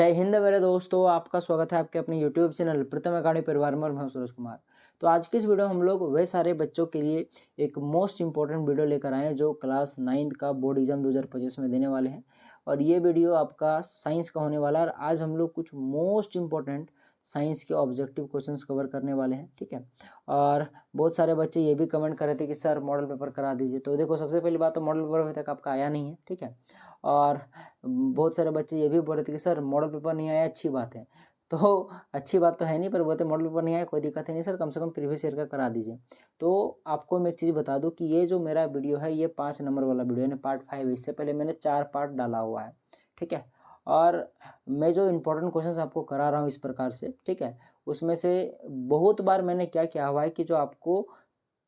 जय हिंद मेरे दोस्तों, आपका स्वागत है आपके अपने यूट्यूब चैनल प्रथम अकादमी परिवार में। मैं सूरज कुमार। तो आज की इस वीडियो में हम लोग वे सारे बच्चों के लिए एक मोस्ट इंपॉर्टेंट वीडियो लेकर आए हैं जो क्लास 9th का बोर्ड एग्जाम 2025 में देने वाले हैं। और ये वीडियो आपका साइंस का होने वाला है। और आज हम लोग कुछ मोस्ट इंपॉर्टेंट साइंस के ऑब्जेक्टिव क्वेश्चंस कवर करने वाले हैं, ठीक है। और बहुत सारे बच्चे ये भी कमेंट कर रहे थे कि सर मॉडल पेपर करा दीजिए। तो देखो, सबसे पहली बात तो मॉडल पेपर अभी तक आपका आया नहीं है, ठीक है। और बहुत सारे बच्चे ये भी बोल रहे थे कि सर मॉडल पेपर नहीं आया, अच्छी बात है। तो अच्छी बात तो है नहीं, पर बोलते मॉडल पेपर नहीं आया कोई दिक्कत है नहीं सर, कम से कम प्रीवियस ईयर का करा दीजिए। तो आपको मैं एक चीज़ बता दूं कि ये जो मेरा वीडियो है ये 5 नंबर वाला वीडियो है, पार्ट 5। इससे पहले मैंने 4 पार्ट डाला हुआ है, ठीक है। और मैं जो इंपॉर्टेंट क्वेश्चन आपको करा रहा हूँ इस प्रकार से, ठीक है, उसमें से बहुत बार मैंने क्या किया हुआ है कि जो आपको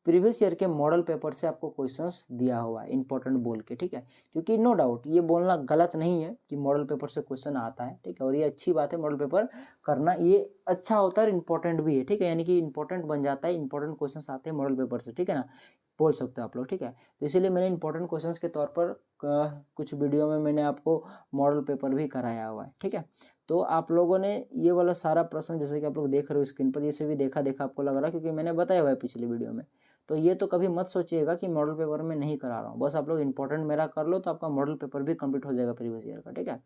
प्रीवियस ईयर के मॉडल पेपर से आपको क्वेश्चंस दिया हुआ है इंपॉर्टेंट बोल के, ठीक है। क्योंकि नो डाउट ये बोलना गलत नहीं है कि मॉडल पेपर से क्वेश्चन आता है, ठीक है। और ये अच्छी बात है, मॉडल पेपर करना ये अच्छा होता है और इम्पोर्टेंट भी है, ठीक है। यानी कि इंपॉर्टेंट बन जाता है, इंपॉर्टेंट क्वेश्चन आते हैं मॉडल पेपर से, ठीक है ना, बोल सकते हो आप लोग, ठीक है। तो इसीलिए मैंने इंपॉर्टेंट क्वेश्चन के तौर पर कुछ वीडियो में मैंने आपको मॉडल पेपर भी कराया हुआ है, ठीक है। तो आप लोगों ने ये वाला सारा प्रश्न जैसे कि आप लोग देख रहे हो स्क्रीन पर, ये से भी देखा आपको लग रहा है क्योंकि मैंने बताया हुआ है पिछले वीडियो में। तो ये तो कभी मत सोचिएगा कि मॉडल पेपर में नहीं करा रहा हूँ, बस आप लोग इंपॉर्टेंट मेरा कर लो तो आपका मॉडल पेपर भी कंप्लीट हो जाएगा प्रीवियस ईयर का, ठीक है।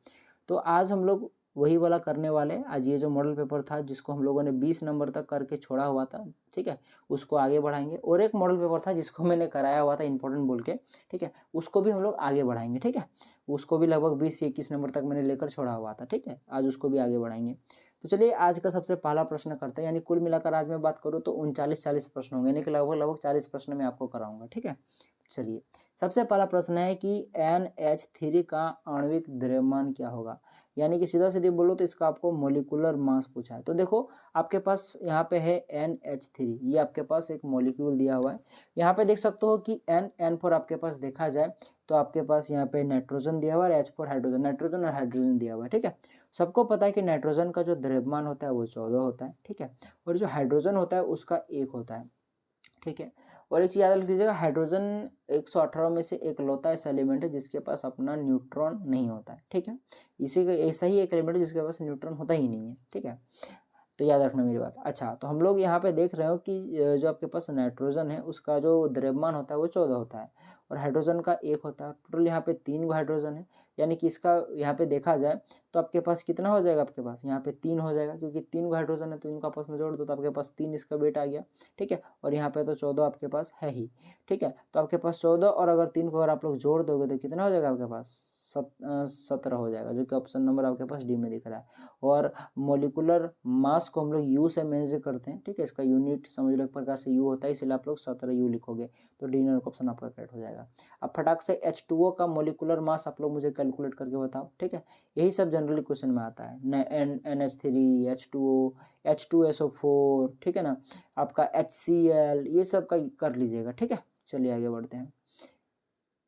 तो आज हम लोग वही वाला करने वाले हैं। आज ये जो मॉडल पेपर था जिसको हम लोगों ने 20 नंबर तक करके छोड़ा हुआ था, ठीक है, उसको आगे बढ़ाएंगे। और एक मॉडल पेपर था जिसको मैंने कराया हुआ था इंपॉर्टेंट बोल के, ठीक है, उसको भी हम लोग आगे बढ़ाएंगे, ठीक है। उसको भी लगभग 20 से 21 नंबर तक मैंने लेकर छोड़ा हुआ था, ठीक है। आज उसको भी आगे बढ़ाएंगे। तो चलिए आज का सबसे पहला प्रश्न करते हैं। यानी कुल मिलाकर आज मैं बात करूँ तो 39-40 प्रश्न होंगे, यानी कि लगभग 40 प्रश्न मैं आपको कराऊंगा, ठीक है। चलिए, सबसे पहला प्रश्न है कि NH3 का आणविक द्रव्यमान क्या होगा। यानी कि सीधा सीधी बोलो तो इसका आपको मोलिकुलर मास पूछा है। तो देखो, आपके पास यहाँ पे है NH3, ये आपके पास एक मॉलिक्यूल दिया हुआ है। यहाँ पे देख सकते हो कि N पर आपके पास देखा जाए तो आपके पास यहाँ पे नाइट्रोजन दिया हुआ है, H पर हाइड्रोजन, नाइट्रोजन और हाइड्रोजन दिया हुआ है, ठीक है। सबको पता है कि नाइट्रोजन का जो द्रव्यमान होता है वो 14 होता है, ठीक है। और जो हाइड्रोजन होता है उसका 1 होता है, ठीक है। और एक चीज़ याद रख लीजिएगा, हाइड्रोजन 118 में से एक लौता ऐसा एलिमेंट है जिसके पास अपना न्यूट्रॉन नहीं होता है, ठीक है। इसी का ऐसा ही एक एलिमेंट है जिसके पास न्यूट्रॉन होता ही नहीं है, ठीक है। तो याद रखना मेरी बात। अच्छा, तो हम लोग यहाँ पे देख रहे हो कि जो आपके पास नाइट्रोजन है उसका जो द्रव्यमान होता है वो 14 होता है और हाइड्रोजन का 1 होता है। टोटल यहाँ पे 3 गो हाइड्रोजन है। यानी कि इसका यहाँ पे देखा जाए तो आपके पास कितना हो जाएगा, आपके पास यहाँ पे 3 हो जाएगा, क्योंकि 3 गो हाइड्रोजन है तो इनको आपस में जोड़ दो तो आपके पास 3 इसका वेट आ गया, ठीक है। और यहाँ पे तो 14 आपके पास है ही, ठीक है। तो आपके पास 14 और अगर 3 को अगर आप लोग जोड़ दोगे तो कितना हो जाएगा आपके पास 17 हो जाएगा, जो कि ऑप्शन नंबर आपके पास डी में दिख रहा है। और मोलिकुलर मास को हम लोग यू से मेजर करते हैं, ठीक है। इसका यूनिट समझ लो एक प्रकार से यू होता है, इसलिए आप लोग 17 यू लिखोगे तो डी नंबर का ऑप्शन आपका करेक्ट हो जाएगा। अब फटाक से H2O का मोलिकुलर मास आप लोग मुझे कैलकुलेट करके बताओ, ठीक है। यही सब जनरली क्वेश्चन में आता है। NH3, H2O, H2SO4, ठीक है ना, आपका HCl, ये सब का कर लीजिएगा, ठीक है। चलिए आगे बढ़ते हैं।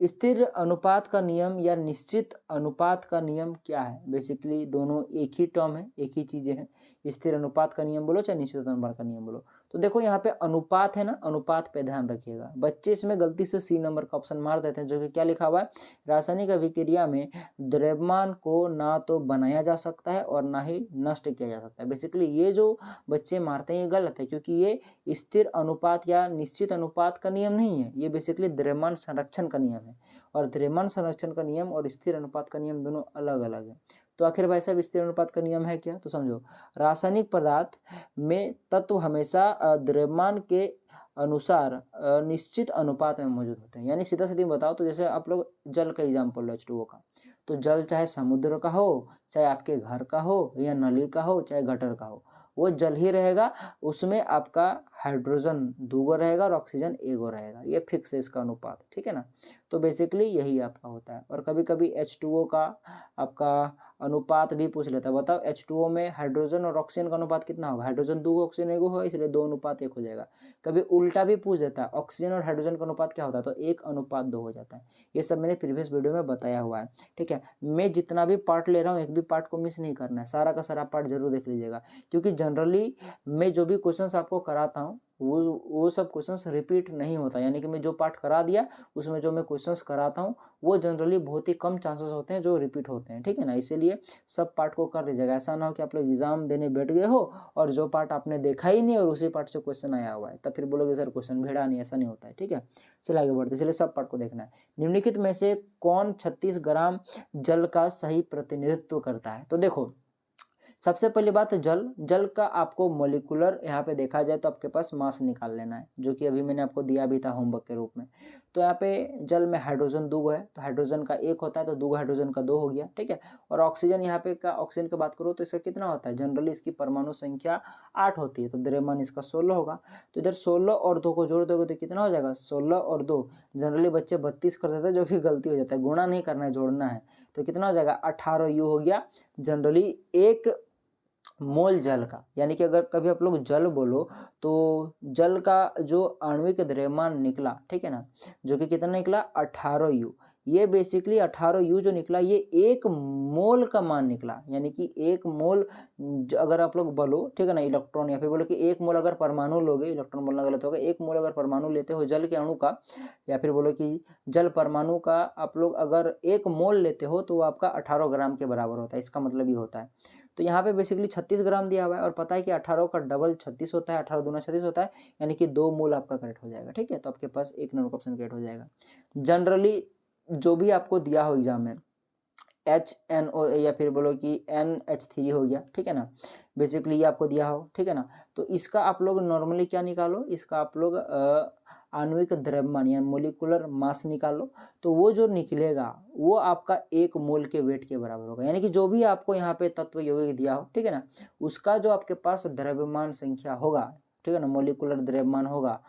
स्थिर अनुपात का नियम या निश्चित अनुपात का नियम क्या है। बेसिकली दोनों एक ही टर्म है, एक ही चीजें हैं। स्थिर अनुपात का नियम बोलो चाहे निश्चित अनुपात का नियम बोलो। तो देखो यहाँ पे अनुपात है ना, अनुपात पे ध्यान रखिएगा। बच्चे इसमें गलती से सी नंबर का ऑप्शन मार देते हैं, जो कि क्या लिखा हुआ है, रासायनिक अभिक्रिया में द्रव्यमान को ना तो बनाया जा सकता है और ना ही नष्ट किया जा सकता है। बेसिकली ये जो बच्चे मारते हैं ये गलत है, क्योंकि ये स्थिर अनुपात या निश्चित अनुपात का नियम नहीं है, ये बेसिकली द्रव्यमान संरक्षण का नियम है। और द्रव्यमान संरक्षण का नियम और स्थिर अनुपात का नियम दोनों अलग अलग है। तो आखिर भाई साहब स्थिर अनुपात का नियम है क्या, तो समझो, रासायनिक पदार्थ में तत्व हमेशा द्रव्यमान के अनुसार निश्चित अनुपात में मौजूद होते हैं। यानी सीधा सीधी बताओ तो जैसे आप लोग जल का एग्जाम्पल लो, H2O का, तो जल चाहे समुद्र का हो, चाहे आपके घर का हो, या नली का हो, चाहे गटर का हो, वो जल ही रहेगा। उसमें आपका हाइड्रोजन 2 रहेगा और ऑक्सीजन 1 रहेगा, ये फिक्स है इसका अनुपात, ठीक है ना। तो बेसिकली यही आपका होता है। और कभी कभी H2O का आपका अनुपात भी पूछ लेता है। बताओ H2O में हाइड्रोजन और ऑक्सीजन का अनुपात कितना होगा, हाइड्रोजन 2 ऑक्सीजन 1 है, इसलिए 2:1 हो जाएगा। कभी उल्टा भी पूछ देता है, ऑक्सीजन और हाइड्रोजन का अनुपात क्या होता है, तो 1:2 हो जाता है। ये सब मैंने प्रीवियस वीडियो में बताया हुआ है, ठीक है। मैं जितना भी पार्ट ले रहा हूँ एक भी पार्ट को मिस नहीं करना है, सारा का सारा पार्ट जरूर देख लीजिएगा, क्योंकि जनरली मैं जो भी क्वेश्चन आपको कराता हूँ वो सब क्वेश्चंस रिपीट नहीं होता, यानी कि मैं जो पार्ट करा दिया उसमें जो मैं क्वेश्चंस कराता हूँ वो जनरली बहुत ही कम चांसेस होते हैं जो रिपीट होते हैं, ठीक है ना। इसीलिए सब पार्ट को कर लीजिएगा, ऐसा ना हो कि आप लोग एग्जाम देने बैठ गए हो और जो पार्ट आपने देखा ही नहीं और उसी पार्ट से क्वेश्चन आया हुआ है, तब फिर बोलोगे सर क्वेश्चन भेड़ा नहीं, ऐसा नहीं होता है, ठीक है। चलिए आगे बढ़ते, इसलिए सब पार्ट को देखना है। निम्नलिखित में से कौन 36 ग्राम जल का सही प्रतिनिधित्व करता है? तो देखो, सबसे पहली बात, जल का आपको मोलिकुलर यहाँ पे देखा जाए तो आपके पास मास निकाल लेना है, जो कि अभी मैंने आपको दिया भी था होमवर्क के रूप में। तो यहाँ पे जल में हाइड्रोजन 2 है, तो हाइड्रोजन का 1 होता है, तो 2 हाइड्रोजन का 2 हो गया, ठीक है। और ऑक्सीजन यहाँ पे का ऑक्सीजन की बात करो तो इसका कितना होता है, जनरली इसकी परमाणु संख्या 8 होती है, तो द्रव्यमान इसका 16 होगा। तो इधर 16 और 2 को जोड़ दोगे तो कितना हो जाएगा, 16 और 2, जनरली बच्चे 32 कर देते हैं, जो कि गलती हो जाता है, गुणा नहीं करना है, जोड़ना है। तो कितना हो जाएगा, 18 यू हो गया जनरली एक मोल जल का। यानी कि अगर कभी आप लोग जल बोलो तो जल का जो आणविक द्रव्यमान निकला, ठीक है ना, जो कि कितना निकला, 18 यू। ये बेसिकली 18 यू जो निकला ये एक मोल का मान निकला, यानी कि एक मोल अगर आप लोग बोलो, ठीक है ना, इलेक्ट्रॉन, या फिर बोलो कि एक मोल अगर परमाणु लोगे, इलेक्ट्रॉन बोलना गलत होगा, एक मोल अगर परमाणु लेते हो जल के अणु का, या फिर बोलो कि जल परमाणु का आप लोग अगर एक मोल लेते हो तो वो आपका 18 ग्राम के बराबर होता है, इसका मतलब ये होता है। तो यहाँ पे बेसिकली 36 ग्राम दिया हुआ है और पता है कि 18 का डबल 36 होता है, 18 दूना 36 होता है, यानी कि 2 मोल आपका करेक्ट हो जाएगा, ठीक है। तो आपके पास एक नंबर का ऑप्शन करेक्ट हो जाएगा। जनरली जो भी आपको दिया हो एग्जाम में HNO या फिर बोलो कि NH3 हो गया, ठीक है ना, बेसिकली ये आपको दिया हो, ठीक है ना, तो इसका आप लोग नॉर्मली क्या निकालो, इसका आप लोग आणविक द्रव्यमान या मोलिकुलर मास निकालो, तो वो जो निकलेगा वो आपका एक मोल के वेट के बराबर होगा। यानी कि जो भी आपको यहाँ पे तत्व यौगिक दिया हो, ठीक है ना, उसका जो आपके पास द्रव्यमान संख्या होगा, ठीक है ना, मोलिकुलर द्रव्यमान होगा,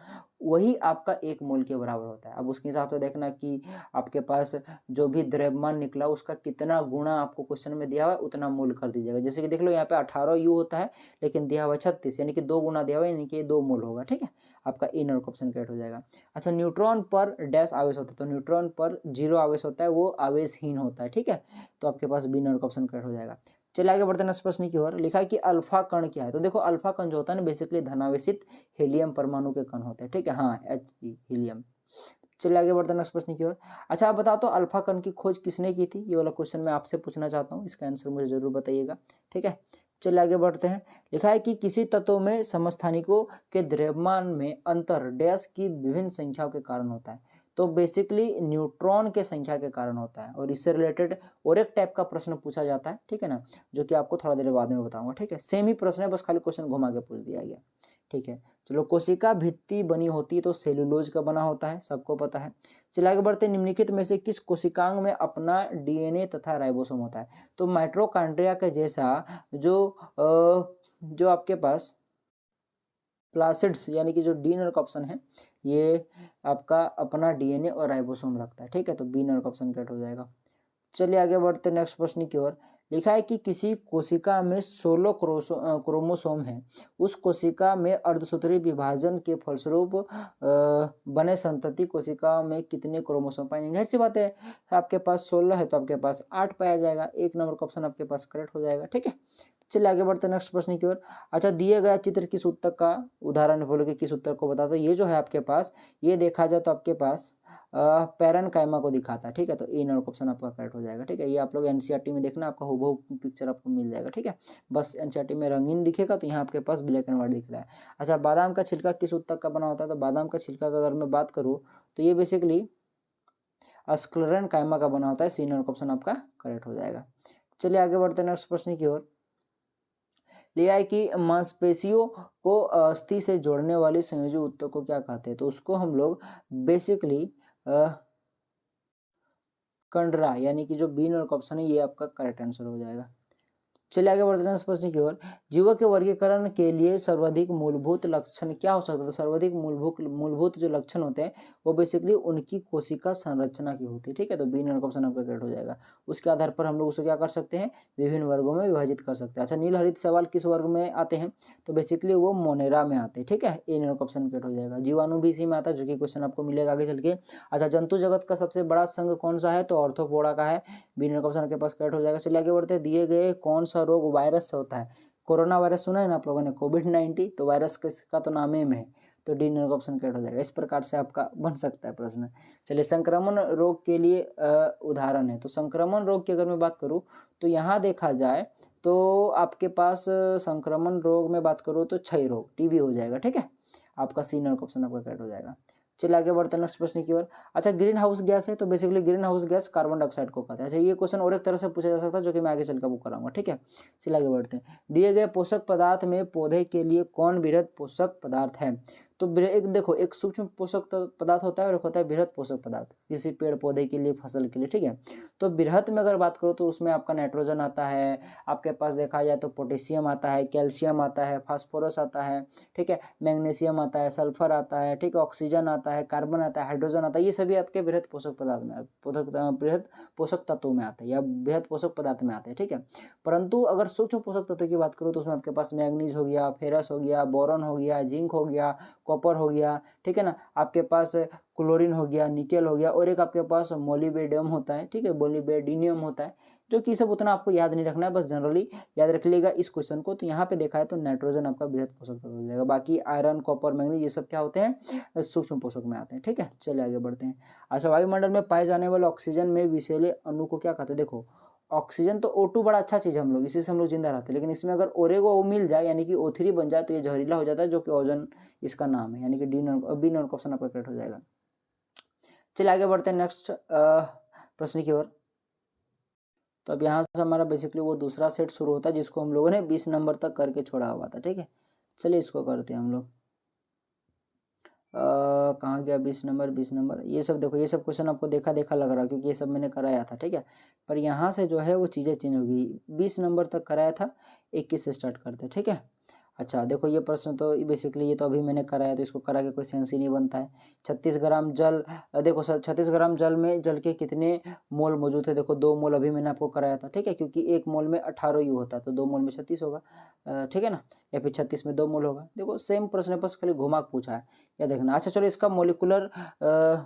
वही आपका एक मोल के बराबर होता है। अब उसके हिसाब से देखना कि आपके पास जो भी द्रव्यमान निकला उसका कितना गुणा आपको क्वेश्चन में दिया हुआ है उतना मोल कर दीजिएगा। जैसे कि देख लो यहाँ पे 18 यू होता है लेकिन दिया हुआ 36, यानी कि 2 गुना दिया हुआ है, यानी कि 2 मोल होगा, ठीक है। आपका ए नंबर ऑप्शन करेक्ट हो जाएगा। अच्छा, न्यूट्रॉन पर डैश आवेश होता है, तो न्यूट्रॉन पर 0 आवेश होता है, वो आवेशहीन होता है, ठीक है। तो आपके पास बी नंबर ऑप्शन करेक्ट हो जाएगा। चलिए आगे बढ़ते हैं नेक्स्ट प्रश्न की ओर। लिखा है कि अल्फा कण क्या है? तो देखो अल्फा कण जो होता है ना बेसिकली धनावेशित हीलियम परमाणु के कण होते हैं, ठीक है, हाँ हीलियम। चलिए आगे बढ़ते हैं नेक्स्ट प्रश्न की ओर। अच्छा आप बताओ तो अल्फा कण की खोज किसने की थी? ये वाला क्वेश्चन मैं आपसे पूछना चाहता हूँ, इसका आंसर मुझे जरूर बताइएगा, ठीक है। चलिए आगे बढ़ते हैं। लिखा है कि किसी तत्व में समस्थानिकों के द्रव्यमान में अंतर डैश की विभिन्न संख्याओं के कारण होता है। तो बेसिकली न्यूट्रॉन के संख्या के कारण होता है, और इससे रिलेटेड और एक टाइप का प्रश्न पूछा जाता है, ठीक है ना, जो कि आपको थोड़ा देर बाद में बताऊंगा, ठीक है। सेम ही प्रश्न है, बस खाली क्वेश्चन घुमा के पूछ दिया गया, ठीक है। चलो, कोशिका भित्ति बनी होती है तो सेलुलोज का बना होता है, सबको पता है। चलिए आगे बढ़ते हैं। निम्नलिखित में से किस कोशिकांग में अपना डीएनए तथा राइबोसोम होता है? तो माइटोकॉन्ड्रिया के जैसा जो आपके पास प्लासिड्स यानी कि जो डी नंबर का ऑप्शन है ये आपका अपना डीएनए और राइबोसोम रखता है, ठीक है। तो बी नंबर का ऑप्शन करेक्ट हो जाएगा। चलिए आगे बढ़ते हैं नेक्स्ट प्रश्न की ओर। लिखा है कि किसी कोशिका में 16 क्रोमोसोम है, उस कोशिका में अर्धसूत्रीय विभाजन के फलस्वरूप बने संतति कोशिका में कितने क्रोमोसोम पाए जाएंगे? ऐसी बात है, आपके पास 16 है तो आपके पास 8 पाया जाएगा, एक नंबर का ऑप्शन आपके पास करेक्ट हो जाएगा, ठीक है। चलिए आगे बढ़ते हैं नेक्स्ट प्रश्न की ओर। अच्छा, दिए गया चित्र किस उत्तर का उदाहरण, बोलो कि किस उत्तर को बता दो। ये जो है आपके पास, ये देखा जाए तो आपके पास पैरेनकाइमा को दिखाता है, ठीक है। तो ए नंबर ऑप्शन आपका करेक्ट हो जाएगा, ठीक है। ये आप लोग एनसीईआरटी में देखना, आपका हूबहू पिक्चर आपको मिल जाएगा, ठीक है। बस एनसीईआरटी में रंगीन दिखेगा तो यहाँ आपके पास ब्लैक एंड व्हाइट दिख रहा है। अच्छा, बादाम का छिलका किस उत्तक का बना होता है? तो बादाम का छिलका का अगर मैं बात करूँ तो ये बेसिकली स्क्लेरेनकाइमा का बना होता है, सी नंबर ऑप्शन आपका करेक्ट हो जाएगा। चलिए आगे बढ़ते हैं नेक्स्ट प्रश्न की ओर। लिया है कि मांसपेशियों को अस्थि से जोड़ने वाली संयोजी ऊतक को क्या कहते हैं? तो उसको हम लोग बेसिकली कंडरा, यानी कि जो बी नंबर का ऑप्शन है ये आपका करेक्ट आंसर हो जाएगा। चलिए आगे बढ़ते हैं इस प्रश्न की ओर। जीवों के वर्गीकरण के लिए सर्वाधिक मूलभूत लक्षण क्या हो सकता है? तो सर्वाधिक मूलभूत जो लक्षण होते हैं वो बेसिकली उनकी कोशिका संरचना की होती है, ठीक है। तो बी नंबर का ऑप्शन आपका करेक्ट हो जाएगा। उसके आधार पर हम लोग उसको क्या कर सकते हैं, विभिन्न वर्गों में विभाजित कर सकते हैं। अच्छा, नील हरित सवाल किस वर्ग में आते हैं? तो बेसिकली वो मोनेरा में आते हैं, ठीक है। ए नंबर का ऑप्शन करेक्ट हो जाएगा। जीवाणु भी इसी में आता है, जो कि क्वेश्चन आपको मिलेगा आगे चल के। अच्छा, जंतु जगत का सबसे बड़ा संघ कौन सा है? तो ऑर्थोपोडा का है, बी नंबर का ऑप्शन आपके पास करेक्ट हो जाएगा। चलिए आगे बढ़ते हैं। दिए गए कौन सा रोग वायरस से होता है? कोरोना वायरस सुना है ना आप लोगों ने, कोविड-19, तो वायरस का तो नाम में है। तो डी नंबर का ऑप्शन करेक्ट हो जाएगा। इस प्रकार से आपका बन सकता है प्रश्न। चलिए, संक्रमण रोग के लिए उदाहरण है। तो संक्रमण रोग की अगर मैं बात करूँ तो यहाँ देखा जाए तो आपके पास संक्रमण रोग में बात करूँ तो क्षय रोग, टीबी हो जाएगा। ठीक है, आपका सी नंबर का ऑप्शन आपका करेक्ट हो जाएगा। चलिए आगे बढ़ते हैं नेक्स्ट प्रश्न की ओर। अच्छा, ग्रीन हाउस गैस है तो basically green house gas carbon dioxide को कहते हैं। अच्छा, ये क्वेश्चन और एक तरह से पूछा जा सकता है जो कि मैं आगे चलकर वो कराऊंगा। ठीक है, चलिए आगे बढ़ते हैं। दिए गए पोषक पदार्थ में पौधे के लिए कौन वृहद पोषक पदार्थ है? तो एक देखो, एक सूक्ष्म पोषक पदार्थ होता है और एक होता है बृहद पोषक पदार्थ, किसी पेड़ पौधे के लिए, फसल के लिए। ठीक है, तो बृहद में अगर बात करो तो उसमें आपका नाइट्रोजन आता है, आपके पास देखा जाए तो पोटेशियम आता है, कैल्शियम आता है, फास्फोरस आता है, ठीक है, मैग्नीशियम आता है, सल्फर आता है, ठीक है, ऑक्सीजन आता है, कार्बन आता है, हाइड्रोजन आता है। ये सभी आपके बृहद पोषक पदार्थ में, बृहद पोषक तत्वों में आते हैं या बृहद पोषक पदार्थ में आते हैं। ठीक है, परंतु अगर सूक्ष्म पोषक तत्व की बात करूँ तो उसमें आपके पास मैग्नीज हो गया, फेरस हो गया, बोरॉन हो गया, जिंक हो गया, कॉपर हो गया, ठीक है ना, आपके पास क्लोरीन हो गया, निकेल हो गया, और एक आपके पास मोलिबेडियम होता है। ठीक है, मोलिबेडिनियम होता है, जो कि सब उतना आपको याद नहीं रखना है, बस जनरली याद रख लीजिएगा इस क्वेश्चन को। तो यहाँ पे देखा है तो नाइट्रोजन आपका बृहद पोषक तत्व हो जाएगा। बाकी आयरन, कॉपर, मैग्नीज ये सब क्या होते हैं? सूक्ष्म पोषक में आते हैं। ठीक है, चलिए आगे बढ़ते हैं। अच्छा, वायुमंडल में पाए जाने वाले ऑक्सीजन में विषैले अणु को क्या कहते हैं? देखो, ऑक्सीजन तो O2 बड़ा अच्छा चीज़ है, हम लोग इसी से हम लोग जिंदा रहते हैं, लेकिन इसमें अगर ओरेगो मिल जाए यानी कि O3 बन जाए तो ये जहरीला हो जाता है, जो कि ओजोन इसका नाम है, यानी कि बी नंबर का ऑप्शन आपका करेक्ट हो जाएगा। चलिए आगे बढ़ते हैं नेक्स्ट प्रश्न की ओर। तो अब यहाँ से हमारा बेसिकली वो दूसरा सेट शुरू होता है जिसको हम लोगों ने 20 नंबर तक करके छोड़ा हुआ था। ठीक है, चलिए इसको करते हैं हम लोग। कहाँ गया 20 नंबर? ये सब देखो, ये सब क्वेश्चन आपको देखा देखा लग रहा है क्योंकि ये सब मैंने कराया था। ठीक है, पर यहाँ से जो है वो चीज़ें चेंज हो गई। 20 नंबर तक कराया था, 21 से स्टार्ट करते। ठीक है, अच्छा देखो, ये प्रश्न तो बेसिकली ये तो अभी मैंने कराया, तो इसको करा के कोई सेंस ही नहीं बनता है। 36 ग्राम जल, देखो सर, 36 ग्राम जल में जल के कितने मोल मौजूद है? देखो 2 मोल अभी मैंने आपको कराया था। ठीक है, क्योंकि 1 मोल में 18 यू होता है, तो 2 मोल में 36 होगा। ठीक है ना, या फिर 36 में 2 मोल होगा। देखो सेम प्रश्न बस खाली घुमा के पूछा है, या देखना। अच्छा चलो, इसका मोलिकुलर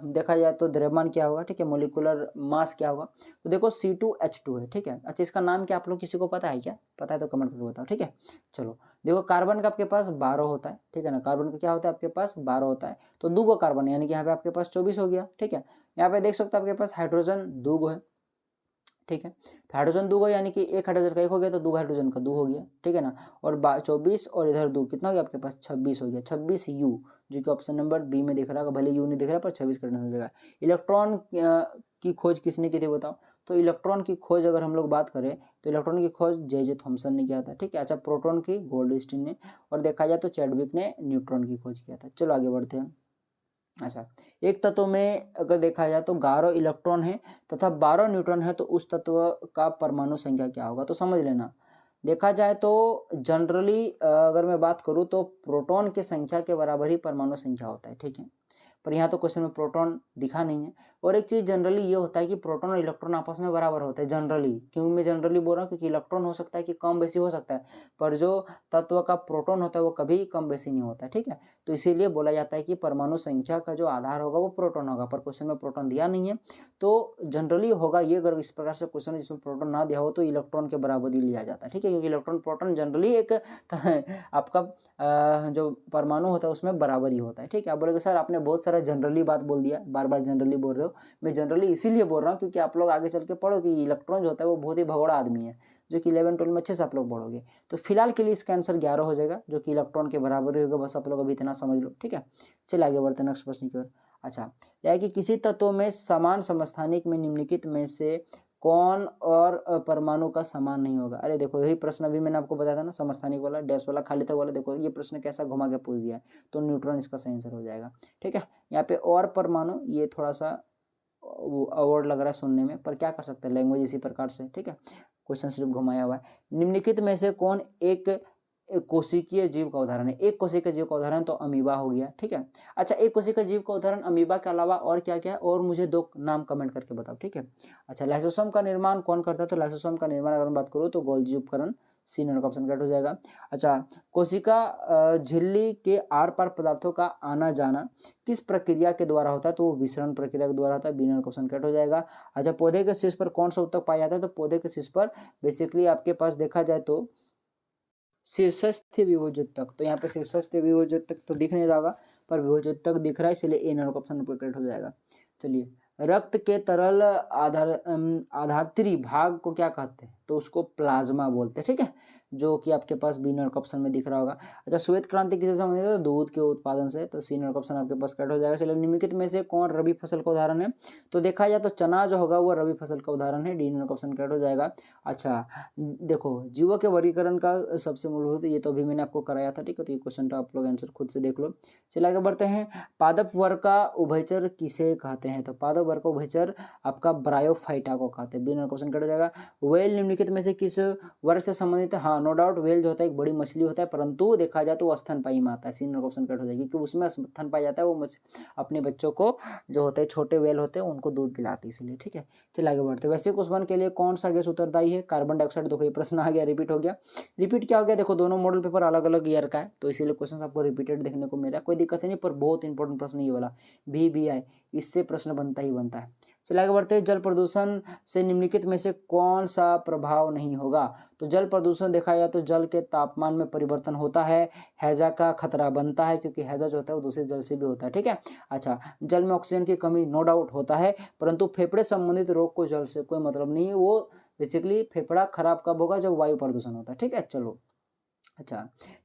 देखा जाए तो द्रव्यमान क्या होगा? ठीक है, मोलिकुलर मास क्या होगा? तो देखो C2H2 है। ठीक है, अच्छा इसका नाम क्या आप लोग किसी को पता है क्या? पता है तो कमेंट करके बताओ। ठीक है, चलो देखो, कार्बन का आपके पास 12 होता है। ठीक है ना, कार्बन का क्या होता है? आपके पास 12 होता है, तो 2 गो कार्बन, यानी कि यहाँ पे आपके पास 24 हो गया। ठीक है, यहाँ पे देख सकते हो आपके पास हाइड्रोजन 2 गो है। ठीक है, तो हाइड्रोजन 2 गो, यानी कि एक हाइड्रोजन का 1 हो गया, तो 2 हाइड्रोजन का 2 हो गया। ठीक है ना, और 24 और इधर 2 कितना हो गया आपके पास? 26 हो गया। 26 यू, जो कि ऑप्शन नंबर बी में दिख रहा है, भले यू नहीं दिख रहा पर 26 करना हो जाएगा। इलेक्ट्रॉन की खोज किसने की थी बताओ? तो इलेक्ट्रॉन की खोज अगर हम लोग बात करें तो इलेक्ट्रॉन की खोज जे थॉमसन ने किया था। ठीक है, अच्छा प्रोटॉन की गोल्डस्टीन ने, और देखा जाए तो चैडविक ने न्यूट्रॉन की खोज किया था। चलो आगे बढ़ते हैं। अच्छा, एक तत्व में अगर देखा जाए तो 11 इलेक्ट्रॉन है तथा 12 न्यूट्रॉन है, तो उस तत्व का परमाणु संख्या क्या होगा? तो समझ लेना, देखा जाए तो जनरली अगर मैं बात करूँ तो प्रोटॉन की संख्या के बराबर ही परमाणु संख्या होता है। ठीक है, पर यहाँ तो क्वेश्चन में प्रोटॉन दिखा नहीं है। और एक चीज़ जनरली ये होता है कि प्रोटॉन और इलेक्ट्रॉन आपस में बराबर होते हैं जनरली। क्यों मैं जनरली बोल रहा हूँ? क्योंकि इलेक्ट्रॉन हो सकता है कि कम बेसी हो सकता है, पर जो तत्व का प्रोटॉन होता है वो कभी कम बेसी नहीं होता है। ठीक है, तो इसीलिए बोला जाता है कि परमाणु संख्या का जो आधार होगा वो प्रोटॉन होगा, पर क्वेश्चन में प्रोटॉन दिया नहीं है, तो जनरली होगा ये। अगर इस प्रकार से क्वेश्चन जिसमें प्रोटॉन ना दिया हो तो इलेक्ट्रॉन के बराबर ही लिया जाता है। ठीक है, क्योंकि इलेक्ट्रॉन प्रोटॉन जनरली एक आपका जो परमाणु होता है उसमें बराबर ही होता है। ठीक है, आप बोलोगे सर आपने बहुत सारा जनरली बात बोल दिया, बार बार जनरली बोल रहे हो। मैं जनरली इसीलिए बोल रहा हूँ क्योंकि आप लोग आगे चल के पढ़ो कि इलेक्ट्रॉन जो होता है वो बहुत ही भगोड़ा आदमी है, जो कि 11-12 में अच्छे से आप लोग पढ़ोगे। तो फिलहाल के लिए इसका आंसर 11 हो जाएगा, जो कि इलेक्ट्रॉन के बराबर ही होगा। बस आप लोग अभी इतना समझ लो। ठीक है, चलिए आगे बढ़ते हैं नेक्स्ट प्रश्न की ओर। अच्छा, यह है कि किसी तत्व में समान समस्थानिक में निम्नलिखित में से कौन और परमाणु का समान नहीं होगा? अरे देखो, यही प्रश्न अभी मैंने आपको बताया था ना, समस्थानिक वाला, डैश वाला, खाली था वाला। देखो ये प्रश्न कैसा घुमा के पूछ दिया है, तो न्यूट्रॉन इसका सही आंसर हो जाएगा। ठीक है, यहाँ पे और परमाणु, ये थोड़ा सा वो अवार्ड लग रहा है सुनने में, पर क्या कर सकते हैं, लैंग्वेज इसी प्रकार से। ठीक है, क्वेश्चन सिर्फ घुमाया हुआ है। निम्नलिखित में से कौन एक कोशिकीय जीव का उदाहरण है? एक कोशिकीय जीव का उदाहरण तो अमीबा हो गया। ठीक है, अच्छा एक कोशिकीय जीव का उदाहरण अमीबा के अलावा और क्या क्या है? और मुझे 2 नाम कमेंट करके बताओ। ठीक है, अच्छा लाइसोसोम का निर्माण कौन करता है? तो लाइसोसोम का निर्माण अगर मैं बात करूँ तो गोल्गी उपकरण, सी नंबर का ऑप्शन करेक्ट हो जाएगा। अच्छा, कोशिका झिल्ली के आर पार पदार्थों का आना जाना किस प्रक्रिया के द्वारा होता है? तो वो विसरण प्रक्रिया के द्वारा होता है, बी नंबर का ऑप्शन करेक्ट हो जाएगा। अच्छा, पौधे के शीर्ष पर कौन सा ऊतक पाया जाता है? तो पौधे के शीर्ष पर बेसिकली आपके पास देखा जाए तो शीर्षस्थ विभोज्योतक, तो यहाँ पे शीर्षस्थ विभोज्योतक तो दिख नहीं रहा होगा, पर विभोज्योति तक दिख रहा है, इसलिए ए नंबर का ऑप्शन करेक्ट हो जाएगा। चलिए, रक्त के तरल आधारत्री भाग को क्या कहते हैं? तो उसको प्लाज्मा बोलते हैं, ठीक है, जो कि आपके पास बी नंबर का ऑप्शन में दिख रहा होगा। अच्छा, श्वेत क्रांति किससे संबंधित है? तो दूध के उत्पादन से, तो सी नंबर का ऑप्शन आपके पास करेक्ट हो जाएगा। चलिए, निम्नलिखित में से कौन रबी फसल का उदाहरण है? तो देखा जाए तो चना जो होगा वो रबी फसल का उदाहरण है, डी नंबर का ऑप्शन करेक्ट हो जाएगा। अच्छा, देखो, जीवों के वर्गीकरण का सबसे मूलभूत, ये तो अभी मैंने आपको कराया था, ठीक है, तो ये क्वेश्चन का आप लोग आंसर खुद से देख लो। चलिए आगे बढ़ते हैं। पादप वर्ग का उभयचर किसे कहते हैं? तो पादप वर्ग का उभयचर आपका ब्रायोफाइटा को कहते हैं, बी नंबर क्वेश्चन कट हो जाएगा। व्हेल निम्नलिखित में से किस वर्ग से संबंधित है? हाँ, नो डाउट, व्हेल जो होता है एक बड़ी मछली होता है, परंतु देखा जाए तो वो स्तनपायी में आता है, सी नंबर क्वेश्चन कट हो जाएगा, क्योंकि उसमें स्तन पाया जाता है, वो अपने बच्चों को जो होते हैं छोटे व्हेल होते हैं उनको दूध पिलाती है, इसलिए, ठीक है। चलिए आगे बढ़ते हैं। वैश्विक उष्णन के लिए कौन सा गैस उत्तरदायी है? Carbon dioxide. देखो ये प्रश्न आ गया, रिपीट हो गया। रिपीट क्या हो गया? देखो दोनों मॉडल पेपर अलग अलग ईयर का है, तो इसीलिए क्वेश्चन आपको रिपीटेड देखने को मिला, कोई दिक्कत नहीं, पर बहुत इंपॉर्टेंट प्रश्न ये वाला VBI, इससे प्रश्न बनता ही बनता है। चलिए आगे बढ़ते हैं। जल प्रदूषण से निम्नलिखित में से कौन सा प्रभाव नहीं होगा? तो जल प्रदूषण देखा जाए तो जल के तापमान में परिवर्तन होता है, हैजा का खतरा बनता है, क्योंकि हैजा जो होता है वो दूसरे जल से भी होता है, ठीक है। अच्छा, जल में ऑक्सीजन की कमी नो डाउट होता है, परंतु फेफड़े संबंधित रोग को जल से कोई मतलब नहीं है, वो बेसिकली फेफड़ा खराब कब होगा? जब वायु प्रदूषण होता है, ठीक है। चलो, अच्छा,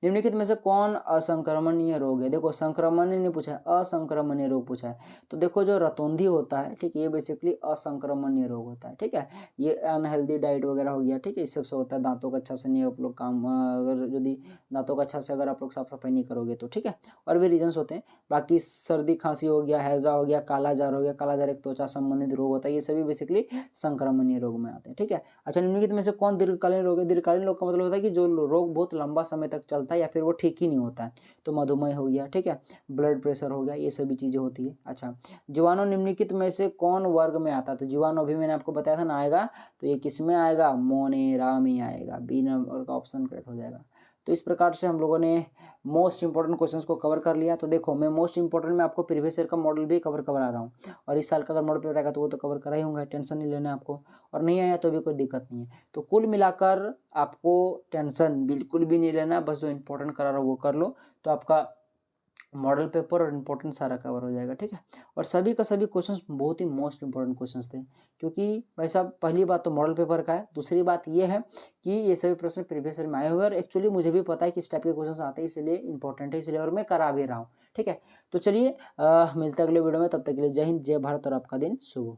निम्नलिखित में से कौन असंक्रमणीय रोग है? देखो संक्रमणीय नहीं पूछा है, असंक्रमणीय रोग पूछा है। तो देखो जो रतौंधी होता है, ठीक है, ये बेसिकली असंक्रमणीय रोग होता है, ठीक है। ये अनहेल्दी डाइट वगैरह हो गया, ठीक है, इस सबसे होता है। दांतों का अच्छा से नहीं आप लोग काम, अगर यदि दांतों का अच्छा से अगर आप लोग साफ सफाई नहीं करोगे तो, ठीक है। और भी रीजन्स होते हैं। बाकी सर्दी खांसी हो गया, हैजा हो गया, कालाजार हो गया, कालाजार एक त्वचा संबंधित रोग होता है, ये सभी बेसिकली संक्रमणीय रोग में आते हैं, ठीक है। अच्छा, निम्नलिखित में से कौन दीर्घकालीन रोग है? दीर्घकालीन रोग का मतलब होता है कि जो रोग बहुत लंबा समय तक चलता है या फिर वो ठीक ही नहीं होता है। तो मधुमेह हो गया, ठीक है, ब्लड प्रेशर हो गया, ये सभी चीजें होती है। अच्छा, जीवाणु निम्नलिखित में से कौन वर्ग में आता है? तो जीवाणु अभी मैंने आपको बताया था ना आएगा, तो ये किस में आएगा? मोनेरा में आएगा, बी नंबर का ऑप्शन करेक्ट हो जाएगा। तो इस प्रकार से हम लोगों ने मोस्ट इंपॉर्टेंट क्वेश्चंस को कवर कर लिया। तो देखो मैं मोस्ट इंपॉर्टेंट में आपको प्रीवियस ईयर का मॉडल भी कवर आ रहा हूँ, और इस साल का अगर मॉडल पेपर आएगा तो वो तो कवर करा ही होगा, टेंशन नहीं लेना आपको, और नहीं आया तो भी कोई दिक्कत नहीं है। तो कुल मिलाकर आपको टेंशन बिल्कुल भी नहीं लेना, बस जो इंपॉर्टेंट करा रहा वो कर लो, तो आपका मॉडल पेपर और इम्पोर्टेंट सारा कवर हो जाएगा, ठीक है। और सभी का सभी क्वेश्चंस बहुत ही मोस्ट इंपॉर्टेंट क्वेश्चंस थे, क्योंकि भाई साहब पहली बात तो मॉडल पेपर का है, दूसरी बात ये है कि ये सभी प्रश्न प्रीवियस ईयर में आए हुए, और एक्चुअली मुझे भी पता है कि इस टाइप के क्वेश्चंस आते हैं, इसलिए इंपॉर्टेंट है, इसलिए और मैं करा भी रहा हूँ, ठीक है। तो चलिए मिलते हैं अगले वीडियो में, तब तक के लिए जय हिंद, जय भारत, और आपका दिन शुभ हो।